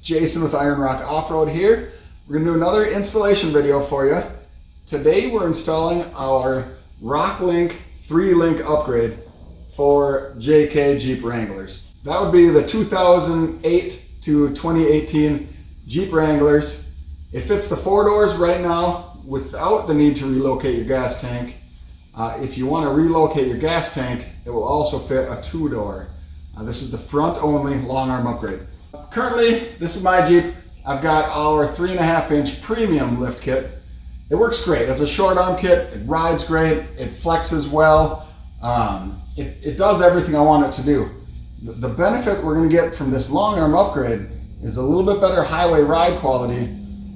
Jason with Iron Rock Off-Road here. We're going to do another installation video for you. Today we're installing our Rock-Link 3-link upgrade for JK Jeep Wranglers. That would be the 2008 to 2018 Jeep Wranglers. It fits the 4 doors right now without the need to relocate your gas tank. If you want to relocate your gas tank, it will also fit a 2-door. This is the front only long arm upgrade. Currently, this is my Jeep. I've got our 3.5-inch premium lift kit. It works great. It's a short arm kit. It rides great. It flexes well. It does everything I want it to do. The benefit we're going to get from this long arm upgrade is a little bit better highway ride quality,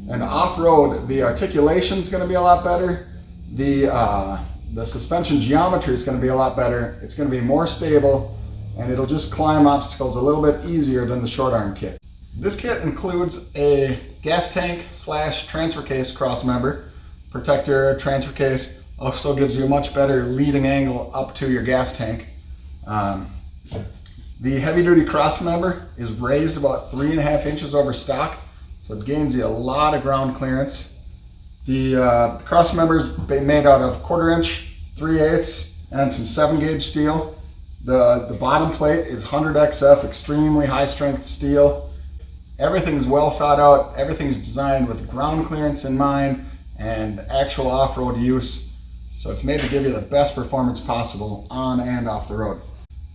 and off-road the articulation is going to be a lot better. The suspension geometry is going to be a lot better. It's going to be more stable, and it'll just climb obstacles a little bit easier than the short arm kit. This kit includes a gas tank / transfer case crossmember. Protector transfer case also gives you a much better leading angle up to your gas tank. The heavy duty crossmember is raised about 3.5 inches over stock, so it gains you a lot of ground clearance. The crossmember is made out of 1/4 inch, 3/8, and some 7-gauge steel. The bottom plate is 100 XF, extremely high strength steel. Everything's well thought out. Everything's designed with ground clearance in mind and actual off-road use. So it's made to give you the best performance possible on and off the road.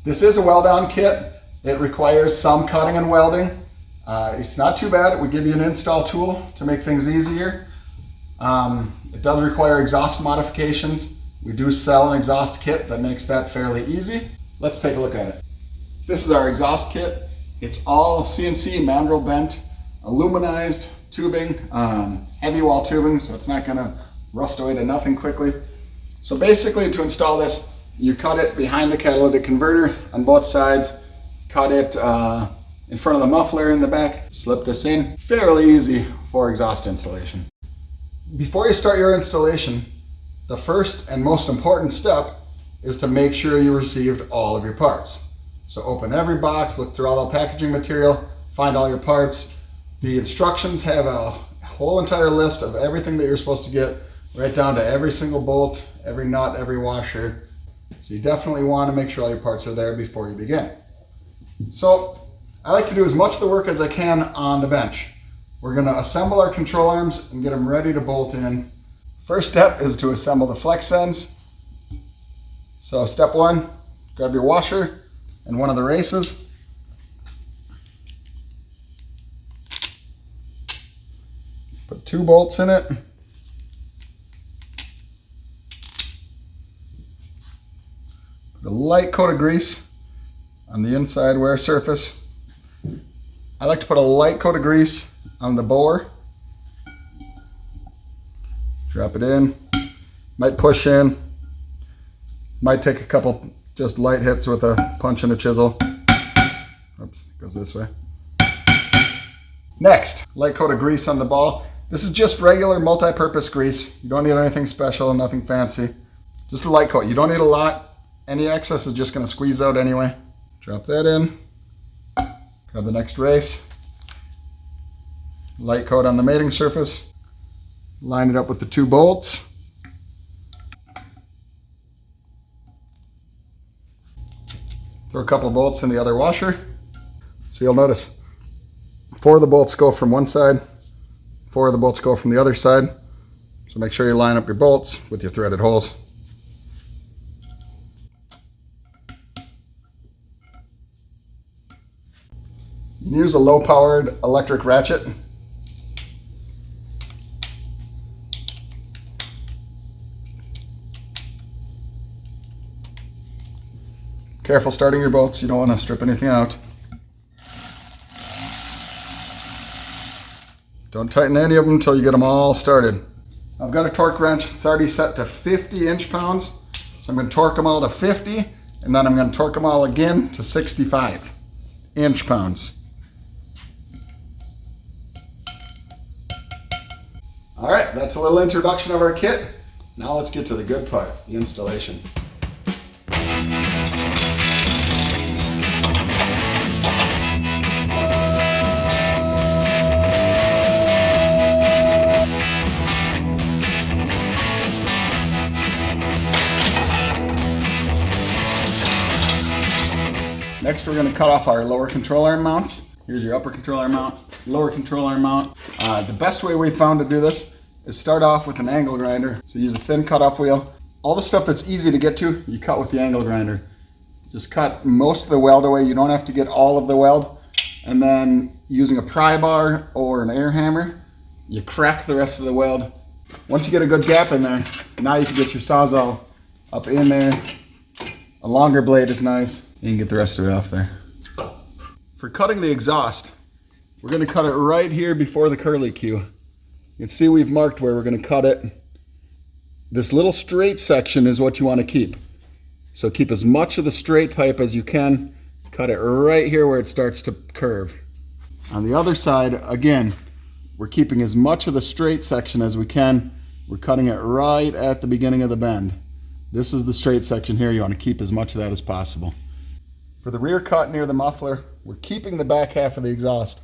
This is a weld-on kit. It requires some cutting and welding. It's not too bad. We give you an install tool to make things easier. It does require exhaust modifications. We do sell an exhaust kit that makes that fairly easy. Let's take a look at it. This is our exhaust kit. It's all CNC mandrel bent, aluminized tubing, heavy wall tubing, so it's not gonna rust away to nothing quickly. So basically, to install this, you cut it behind the catalytic converter on both sides, cut it in front of the muffler in the back, slip this in. Fairly easy for exhaust installation. Before you start your installation, the first and most important step is to make sure you received all of your parts. So open every box, look through all the packaging material, find all your parts. The instructions have a whole entire list of everything that you're supposed to get, right down to every single bolt, every nut, every washer. So you definitely want to make sure all your parts are there before you begin. So I like to do as much of the work as I can on the bench. We're going to assemble our control arms and get them ready to bolt in. First step is to assemble the flex ends. So step 1, grab your washer and one of the races. Put 2 bolts in it. Put a light coat of grease on the inside wear surface. I like to put a light coat of grease on the bore. Drop it in. Might push in. Might take a couple just light hits with a punch and a chisel. Oops, it goes this way. Next, light coat of grease on the ball. This is just regular multi-purpose grease. You don't need anything special, nothing fancy. Just a light coat. You don't need a lot. Any excess is just going to squeeze out anyway. Drop that in. Grab the next race. Light coat on the mating surface. Line it up with the 2 bolts. Throw a couple bolts in the other washer. So you'll notice 4 of the bolts go from one side, 4 of the bolts go from the other side. So make sure you line up your bolts with your threaded holes. You can use a low-powered electric ratchet. Careful starting your bolts, you don't want to strip anything out. Don't tighten any of them until you get them all started. I've got a torque wrench, it's already set to 50 inch-pounds, so I'm going to torque them all to 50, and then I'm going to torque them all again to 65 inch-pounds. All right, that's a little introduction of our kit. Now let's get to the good part, the installation. Next, we're going to cut off our lower control arm mounts. Here's your upper control arm mount, lower control arm mount. The best way we found to do this is start off with an angle grinder. So use a thin cutoff wheel. All the stuff that's easy to get to, you cut with the angle grinder. Just cut most of the weld away. You don't have to get all of the weld. And then using a pry bar or an air hammer, you crack the rest of the weld. Once you get a good gap in there, now you can get your Sawzall up in there. A longer blade is nice. You can get the rest of it off there. For cutting the exhaust, we're going to cut it right here before the curly Q. You can see we've marked where we're going to cut it. This little straight section is what you want to keep. So keep as much of the straight pipe as you can. Cut it right here where it starts to curve. On the other side, again, we're keeping as much of the straight section as we can. We're cutting it right at the beginning of the bend. This is the straight section here. You want to keep as much of that as possible. For the rear cut near the muffler, we're keeping the back half of the exhaust.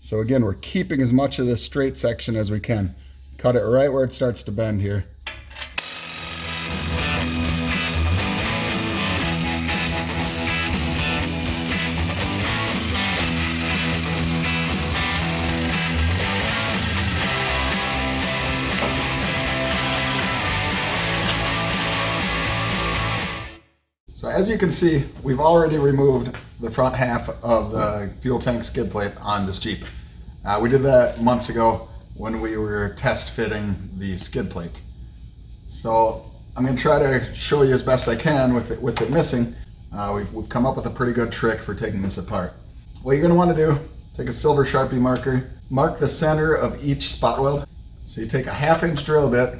So again, we're keeping as much of this straight section as we can. Cut it right where it starts to bend here. So as you can see, we've already removed the front half of the fuel tank skid plate on this Jeep. We did that months ago when we were test fitting the skid plate. So I'm going to try to show you as best I can with it missing. We've come up with a pretty good trick for taking this apart. What you're going to want to do, take a silver Sharpie marker, mark the center of each spot weld. So you take a 1/2 inch drill bit.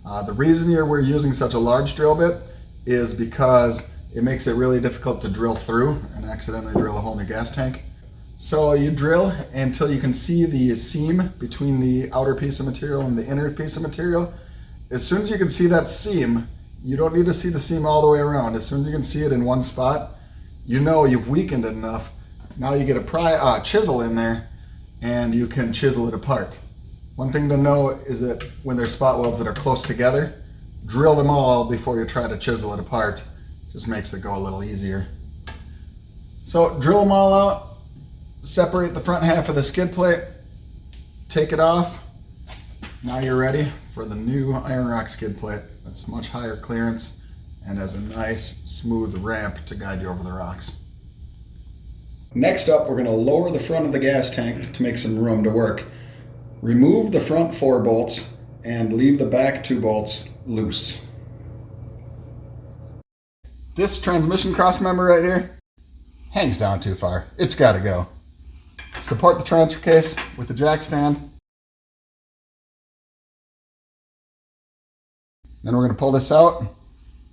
The reason we're using such a large drill bit is because it makes it really difficult to drill through and accidentally drill a hole in your gas tank. So you drill until you can see the seam between the outer piece of material and the inner piece of material. As soon as you can see that seam, you don't need to see the seam all the way around. As soon as you can see it in one spot, you know you've weakened it enough. Now you get a chisel in there and you can chisel it apart. One thing to know is that when there's spot welds that are close together, drill them all before you try to chisel it apart. Just makes it go a little easier. So drill them all out, separate the front half of the skid plate, take it off. Now you're ready for the new Iron Rock skid plate. That's much higher clearance and has a nice smooth ramp to guide you over the rocks. Next up, we're going to lower the front of the gas tank to make some room to work. Remove the front 4 bolts and leave the back 2 bolts loose. This transmission cross member right here hangs down too far. It's got to go. Support the transfer case with the jack stand. Then we're going to pull this out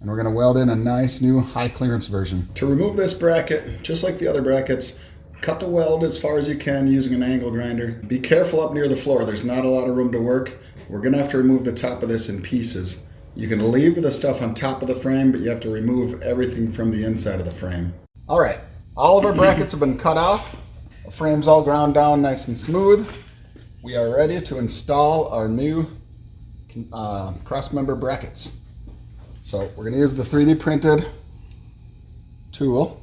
and we're going to weld in a nice new high clearance version. To remove this bracket, just like the other brackets, cut the weld as far as you can using an angle grinder. Be careful up near the floor. There's not a lot of room to work. We're going to have to remove the top of this in pieces. You can leave the stuff on top of the frame, but you have to remove everything from the inside of the frame. All right, all of our brackets have been cut off. The frame's all ground down nice and smooth. We are ready to install our new Crossmember brackets. So we're gonna use the 3D printed tool.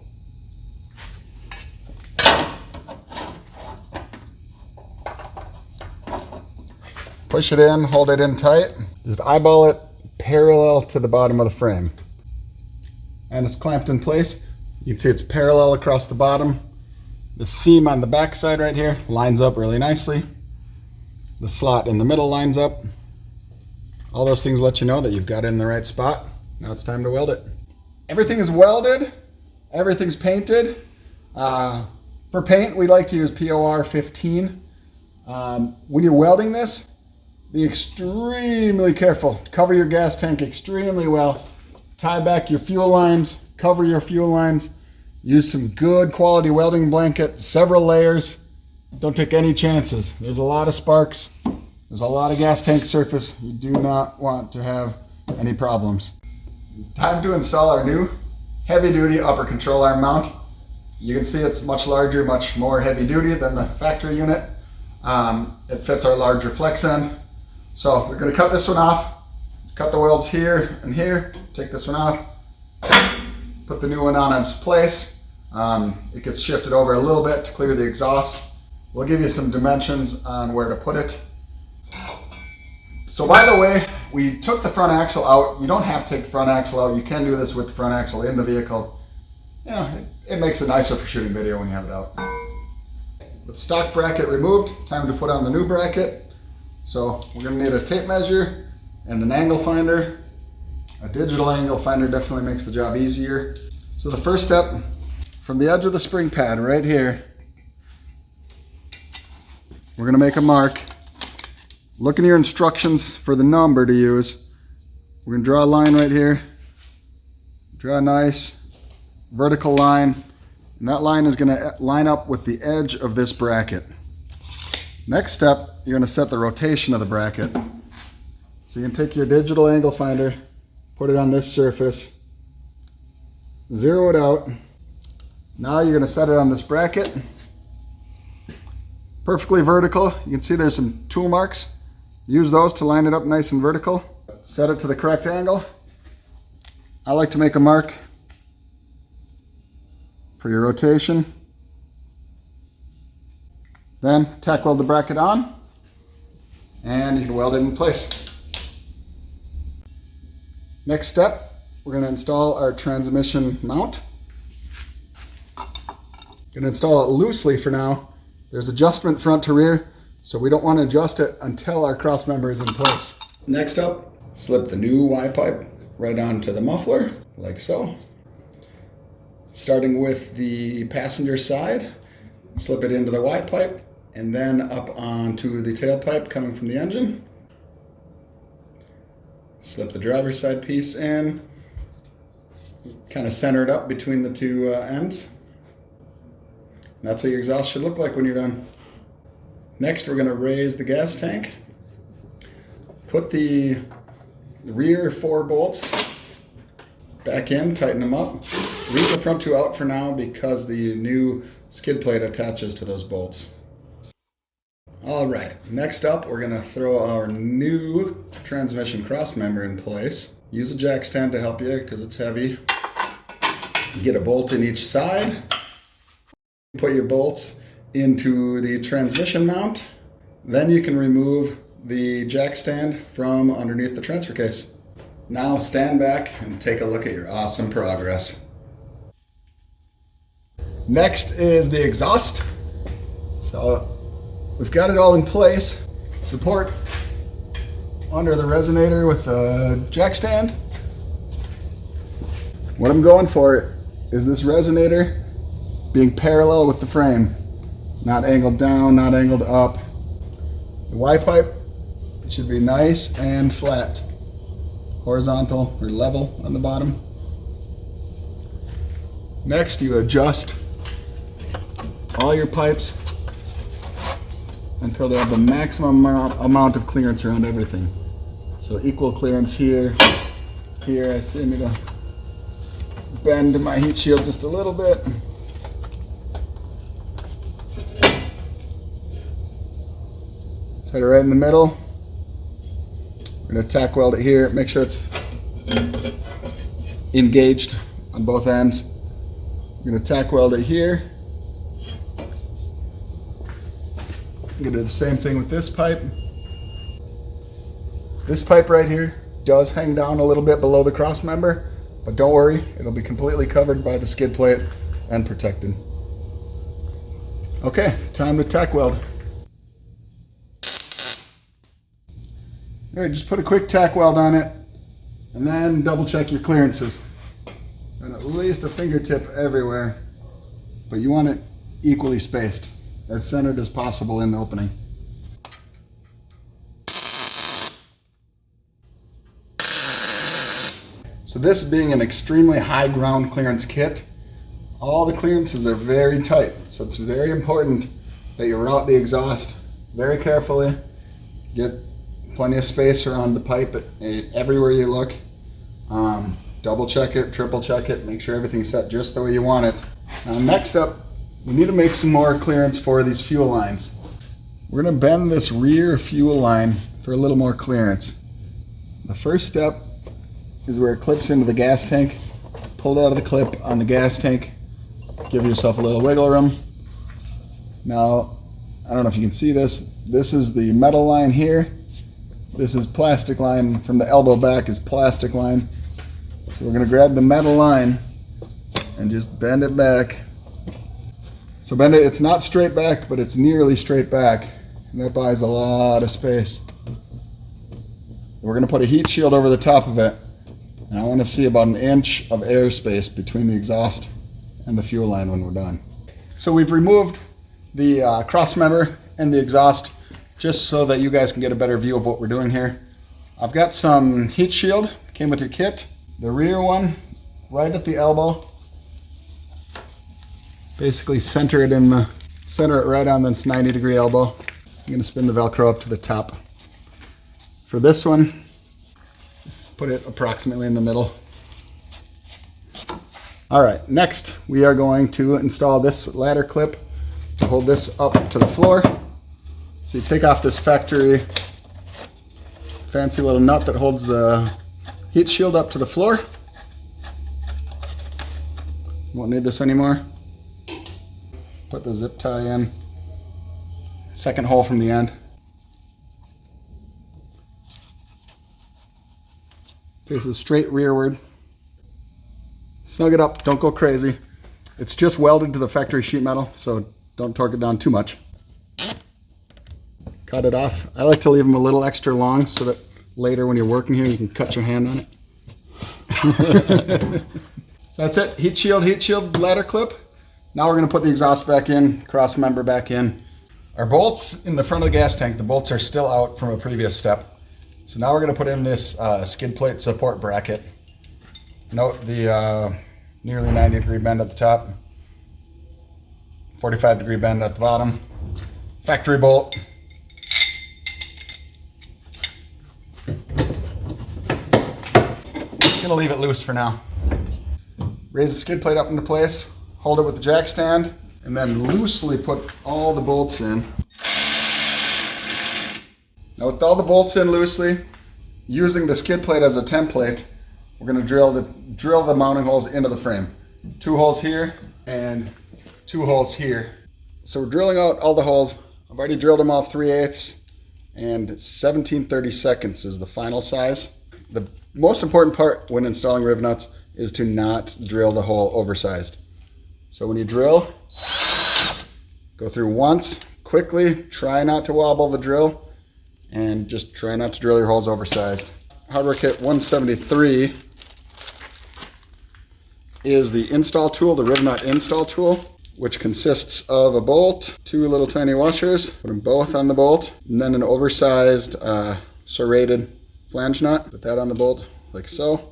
Push it in, hold it in tight. Just eyeball it parallel to the bottom of the frame. And it's clamped in place. You can see it's parallel across the bottom. The seam on the back side right here lines up really nicely. The slot in the middle lines up. All those things let you know that you've got it in the right spot. Now it's time to weld it. Everything is welded. Everything's painted. For paint, we like to use POR 15. When you're welding this, be extremely careful. Cover your gas tank extremely well. Tie back your fuel lines, cover your fuel lines. Use some good quality welding blanket, several layers. Don't take any chances. There's a lot of sparks. There's a lot of gas tank surface. You do not want to have any problems. Time to install our new heavy duty upper control arm mount. You can see it's much larger, much more heavy duty than the factory unit. It fits our larger flex end. So we're going to cut this one off, cut the welds here and here, take this one off, put the new one on its place. It gets shifted over a little bit to clear the exhaust. We'll give you some dimensions on where to put it. So by the way, we took the front axle out. You don't have to take the front axle out. You can do this with the front axle in the vehicle. You know, it makes it nicer for shooting video when you have it out. With the stock bracket removed, time to put on the new bracket. So we're going to need a tape measure and an angle finder. A digital angle finder definitely makes the job easier. So the first step, from the edge of the spring pad right here, we're going to make a mark. Look in your instructions for the number to use. We're going to draw a line right here. Draw a nice vertical line. And that line is going to line up with the edge of this bracket. Next step, you're going to set the rotation of the bracket. So you can take your digital angle finder, put it on this surface, zero it out. Now you're going to set it on this bracket. Perfectly vertical. You can see there's some tool marks. Use those to line it up nice and vertical. Set it to the correct angle. I like to make a mark for your rotation. Then tack weld the bracket on and you can weld it in place. Next step, we're going to install our transmission mount. Going to install it loosely for now. There's adjustment front to rear, so we don't want to adjust it until our cross member is in place. Next up, slip the new Y pipe right onto the muffler, like so. Starting with the passenger side, slip it into the Y pipe, and then up onto the tailpipe coming from the engine. Slip the driver's side piece in, kind of center it up between the two ends. And that's what your exhaust should look like when you're done. Next, we're going to raise the gas tank. Put the rear 4 bolts back in, tighten them up. Leave the front 2 out for now because the new skid plate attaches to those bolts. All right, next up, we're going to throw our new transmission cross member in place. Use a jack stand to help you because it's heavy. Get a bolt in each side. Put your bolts into the transmission mount. Then you can remove the jack stand from underneath the transfer case. Now stand back and take a look at your awesome progress. Next is the exhaust. So we've got it all in place. Support under the resonator with the jack stand. What I'm going for is this resonator being parallel with the frame, not angled down, not angled up. The Y pipe should be nice and flat, horizontal or level on the bottom. Next, you adjust all your pipes until they have the maximum amount of clearance around everything. So equal clearance here. Here I see me to bend my heat shield just a little bit. Set it right in the middle. We're going to tack weld it here. Make sure it's engaged on both ends. We're going to tack weld it here. I'm going to do the same thing with this pipe. This pipe right here does hang down a little bit below the cross member, but don't worry, it'll be completely covered by the skid plate and protected. Okay, time to tack weld. All right, just put a quick tack weld on it and then double check your clearances. And at least a fingertip everywhere, but you want it equally spaced, as centered as possible in the opening. So this being an extremely high ground clearance kit, all the clearances are very tight. So it's very important that you route the exhaust very carefully, get plenty of space around the pipe everywhere you look. Double check it, triple check it, make sure everything's set just the way you want it. Now next up, we need to make some more clearance for these fuel lines. We're going to bend this rear fuel line for a little more clearance. The first step is where it clips into the gas tank. Pull it out of the clip on the gas tank. Give yourself a little wiggle room. Now, I don't know if you can see this. This is the metal line here. This is plastic line. From the elbow back is plastic line. So we're gonna grab the metal line and just bend it back. So bend it, it's not straight back, but it's nearly straight back. And that buys a lot of space. We're gonna put a heat shield over the top of it. And I wanna see about an inch of airspace between the exhaust and the fuel line when we're done. So we've removed the crossmember and the exhaust just so that you guys can get a better view of what we're doing here. I've got some heat shield, came with your kit. The rear one, right at the elbow. Basically center it right on this 90-degree elbow. I'm gonna spin the Velcro up to the top. For this one, just put it approximately in the middle. All right, next we are going to install this ladder clip to hold this up to the floor. So you take off this factory fancy little nut that holds the heat shield up to the floor. Won't need this anymore. Put the zip tie in. Second hole from the end. Faces straight rearward. Snug it up, don't go crazy. It's just welded to the factory sheet metal, so don't torque it down too much. Cut it off. I like to leave them a little extra long so that later when you're working here you can cut your hand on it. So that's it, heat shield, ladder clip. Now we're gonna put the exhaust back in, cross member back in. Our bolts in the front of the gas tank, the bolts are still out from a previous step. So now we're gonna put in this skid plate support bracket. Note the nearly 90-degree bend at the top, 45-degree bend at the bottom. Factory bolt. Gonna leave it loose for now. Raise the skid plate up into place, hold it with the jack stand, and then loosely put all the bolts in. Now with all the bolts in loosely, using the skid plate as a template, we're going to drill the mounting holes into the frame. 2 holes here and 2 holes here. So we're drilling out all the holes. I've already drilled them all 3/8 and 17/32 is the final size. The most important part when installing riv nuts is to not drill the hole oversized. So when you drill, go through once quickly, try not to wobble the drill, and just try not to drill your holes oversized. Hardware Kit 173 is the install tool, the riv nut install tool, which consists of a bolt, 2 little tiny washers, put them both on the bolt, and then an oversized serrated flange nut. Put that on the bolt like so.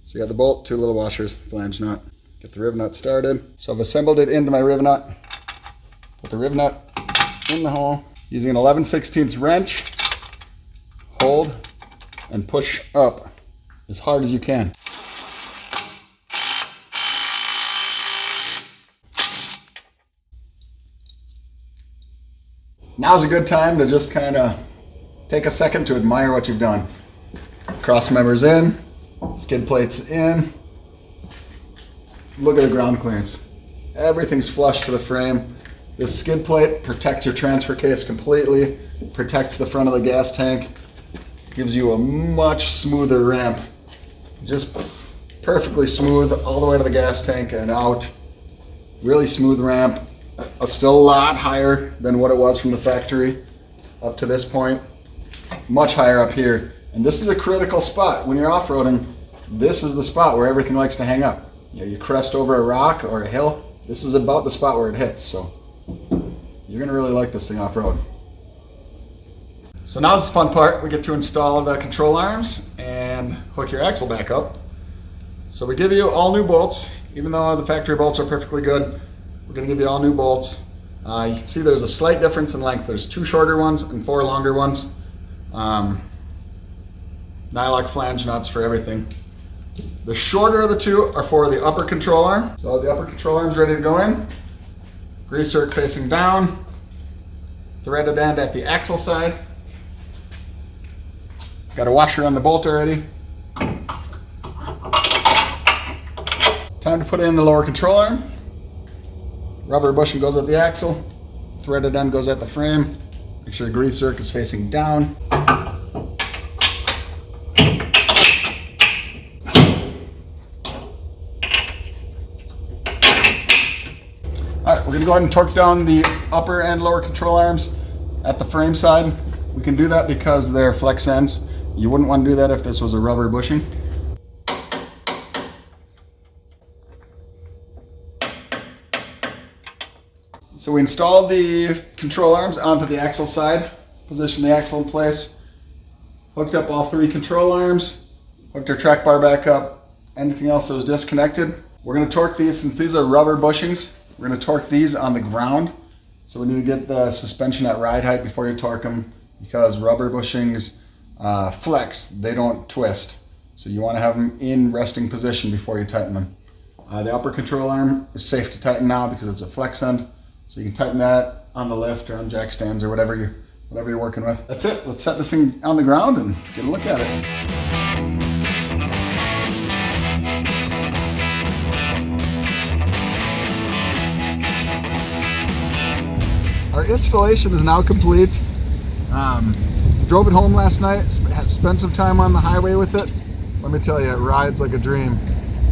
So you got the bolt, 2 little washers, flange nut. Get the riv nut started. So I've assembled it into my riv nut. Put the riv nut in the hole using an 11/16 wrench. Hold and push up as hard as you can. Now's a good time to just kind of take a second to admire what you've done. Cross members in, skid plates in. Look at the ground clearance. Everything's flush to the frame. This skid plate protects your transfer case completely, protects the front of the gas tank, gives you a much smoother ramp. Just perfectly smooth all the way to the gas tank and out. Really smooth ramp. Still a lot higher than what it was from the factory up to this point. Much higher up here. And this is a critical spot. When you're off-roading, this is the spot where everything likes to hang up. You know, you crest over a rock or a hill, this is about the spot where it hits. So you're gonna really like this thing off-road. So now this is the fun part. We get to install the control arms and hook your axle back up. So we give you all new bolts. Even though the factory bolts are perfectly good, we're gonna give you all new bolts. You can see there's a slight difference in length. There's 2 shorter ones and 4 longer ones. Nylock flange nuts for everything. The shorter of the 2 are for the upper control arm. So the upper control arm is ready to go in. Grease zerk facing down. Threaded end at the axle side. Got a washer on the bolt already. Time to put in the lower control arm. Rubber bushing goes at the axle. Threaded end goes at the frame. Make sure the grease zerk is facing down. Alright, we're going to go ahead and torque down the upper and lower control arms at the frame side. We can do that because they're flex ends. You wouldn't want to do that if this was a rubber bushing. So we installed the control arms onto the axle side, positioned the axle in place, hooked up all 3 control arms, hooked our track bar back up, anything else that was disconnected. We're going to torque these, since these are rubber bushings, we're going to torque these on the ground. So we need to get the suspension at ride height before you torque them, because rubber bushings flex, they don't twist. So you want to have them in resting position before you tighten them. The upper control arm is safe to tighten now because it's a flex end. So you can tighten that on the lift or on jack stands or whatever you're working with. That's it. Let's set this thing on the ground and get a look at it. Our installation is now complete. Drove it home last night, spent some time on the highway with it. Let me tell you, it rides like a dream.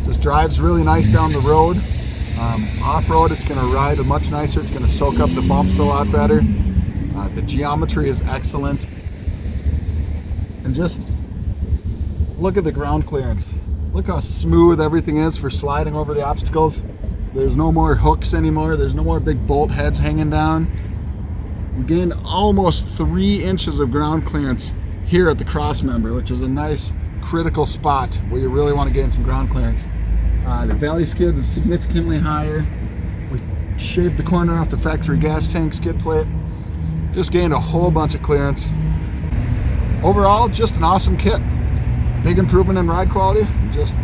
Just drives really nice down the road. Off-road, it's going to ride much nicer. It's going to soak up the bumps a lot better. The geometry is excellent. And just look at the ground clearance. Look how smooth everything is for sliding over the obstacles. There's no more hooks anymore. There's no more big bolt heads hanging down. We gained almost 3 inches of ground clearance here at the Crossmember, which is a nice critical spot where you really want to gain some ground clearance. The valley skid is significantly higher. We shaved the corner off the factory gas tank skid plate. Just gained a whole bunch of clearance. Overall, just an awesome kit. Big improvement in ride quality. Just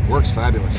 works fabulous.